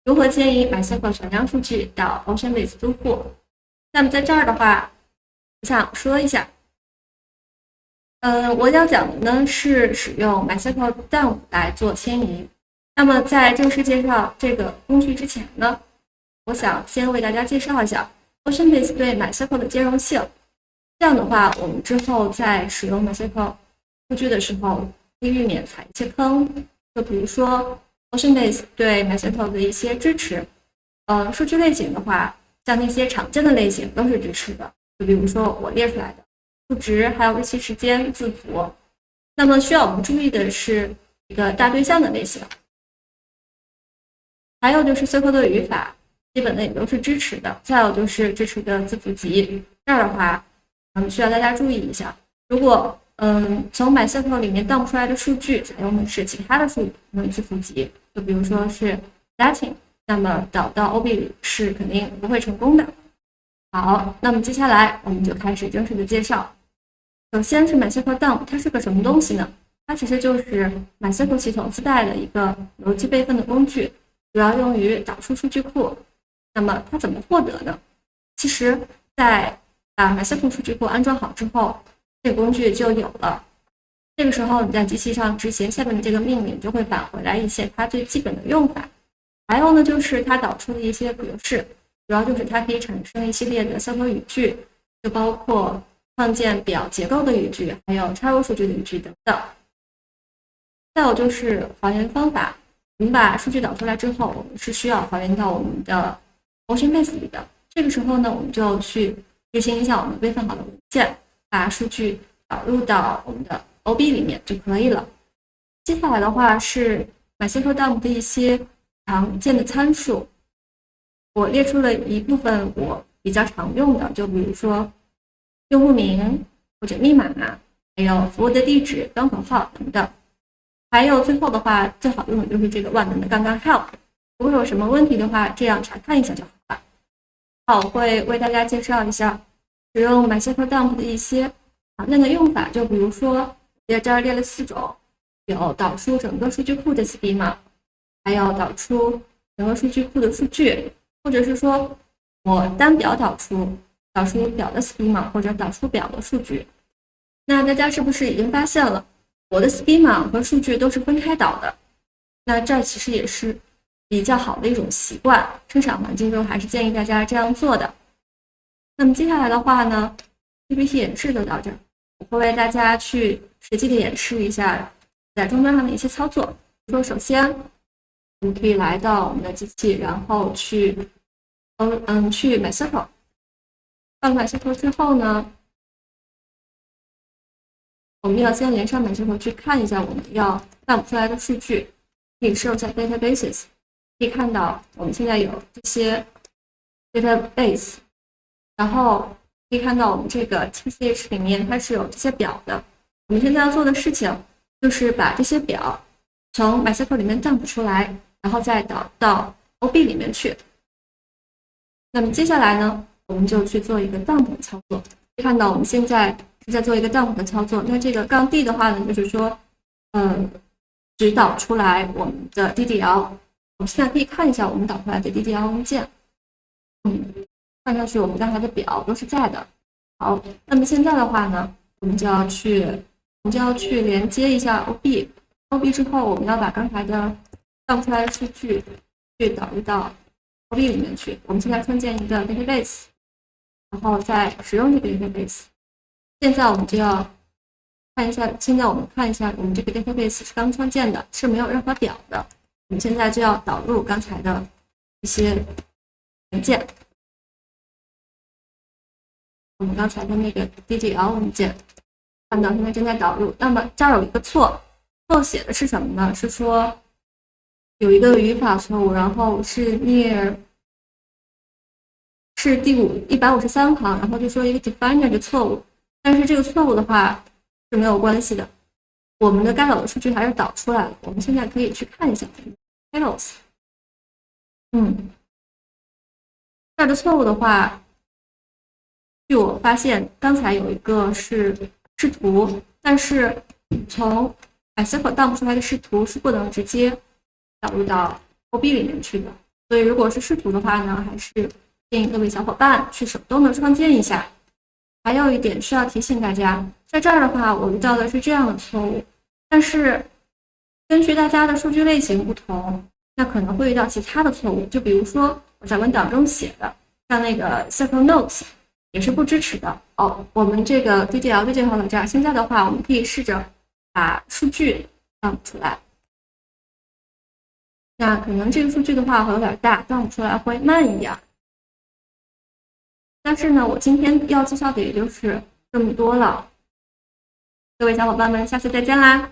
如何迁移 MySQL 存量数据到 OceanBase 租户。那么在这儿的话，我想说一下，我要讲的呢是使用 MySQL dump 来做迁移。那么在正式介绍这个工具之前呢，我想先为大家介绍一下 OceanBase 对 MySQL 的兼容性。这样的话，我们之后在使用 MySQL 数据的时候，可以避免踩一些坑。就比如说 OceanBase 对 MySQL 的一些支持，数据类型的话，像那些常见的类型都是支持的。就比如说我列出来的数值，还有日期、时间、字符。那么需要我们注意的是一个大对象的类型，还有就是 SQL 的语法，基本的也都是支持的。再有就是支持的字符集，这儿的话，需要大家注意一下。如果从 MySQL 里面dump出来的数据采用的是其他的字符集，就比如说是 Latin， 那么导到 OB 里是肯定不会成功的。好，那么接下来我们就开始正式的介绍。首先是 MySQL dump， 它是个什么东西呢？它其实就是 MySQL 系统自带的一个逻辑备份的工具，主要用于导出数据库。那么它怎么获得呢？其实在把 MySQL 数据库安装好之后，这个工具就有了。这个时候你在机器上执行下面的这个命令，就会返回来一些它最基本的用法。还有呢，就是它导出的一些格式，主要就是它可以产生一系列的SQL语句，就包括创建表结构的语句，还有插入数据的语句等等。再有就是还原方法，我们把数据导出来之后，我们是需要还原到我们的 OceanBase 里的。这个时候呢，我们就去执行一下我们备份好的文件，把数据导入到我们的 OB 里面就可以了。接下来的话是 MySQL dump 的一些常见的参数，我列出了一部分我比较常用的，就比如说用户名或者密码，还有服务的地址、端口号等等。还有最后的话，最好用的就是这个万能的杠杠 help。如果有什么问题的话，这样查看一下就好了。好，我会为大家介绍一下使用 MySQL dump 的一些常见的用法，就比如说在这儿列了4种，有导出整个数据库的 schema， 还有导出整个数据库的数据，或者是说我单表导出表的 schema， 或者导出表的数据。那大家是不是已经发现了我的 schema 和数据都是分开导的？那这其实也是比较好的一种习惯，生产环境中还是建议大家这样做的。那么接下来的话呢， PPT 演示就到这儿，我会为大家去实际的演示一下在终端上的一些操作。比如说首先我们可以来到我们的机器，然后去MySQL， 到了 MySQL 之后呢，我们要先连上 MySQL 去看一下我们要dump出来的数据，可以设一下 databases， 可以看到我们现在有这些 database， 然后可以看到我们这个 TCH 里面它是有这些表的。我们现在要做的事情就是把这些表从 MySQL 里面dump出来，然后再导到 OB 里面去。那么接下来呢，我们就去做一个 dump 的操作。可以看到我们现在是在做一个 dump 的操作。那这个杠 D 的话呢，就是说只导出来我们的 DDL。我们现在可以看一下我们导出来的 DDL 文件，看上去我们刚才的表都是在的。好，那么现在的话呢，我们就要去连接一下 OB 之后，我们要把刚才的dump出来的数据去导入到 OB 里面去。我们现在创建一个 database， 然后再使用这个 database。现在我们就要看一下，我们这个 database 是刚创建的，是没有任何表的。我们现在就要导入刚才的一些文件，我们刚才的那个 DDL 文件，看到现在正在导入。那么这儿有一个错写的是什么呢？是说有一个语法错误，然后是第153行，然后就说一个 definer 的错误。但是这个错误的话是没有关系的，我们的该导的数据还是导出来了。我们现在可以去看一下 Hellos， 这儿的错误的话，据我发现刚才有一个是图，但是从 MySQL dump 出来的视图是不能直接导入到 OB 里面去的。所以如果是视图的话呢，还是建议各位小伙伴去手动的创建一下。还有一点需要提醒大家，在这儿的话，我遇到的是这样的错误，但是根据大家的数据类型不同，那可能会遇到其他的错误。就比如说我在文档中写的，像那个 Circle Notes 也是不支持的哦。我们这个 DDL 就介绍到这儿。现在的话，我们可以试着把数据放出来。那可能这个数据的话会有点大，放不出来会慢一点。但是呢，我今天要介绍的也就是这么多了。各位小伙伴们，下次再见啦！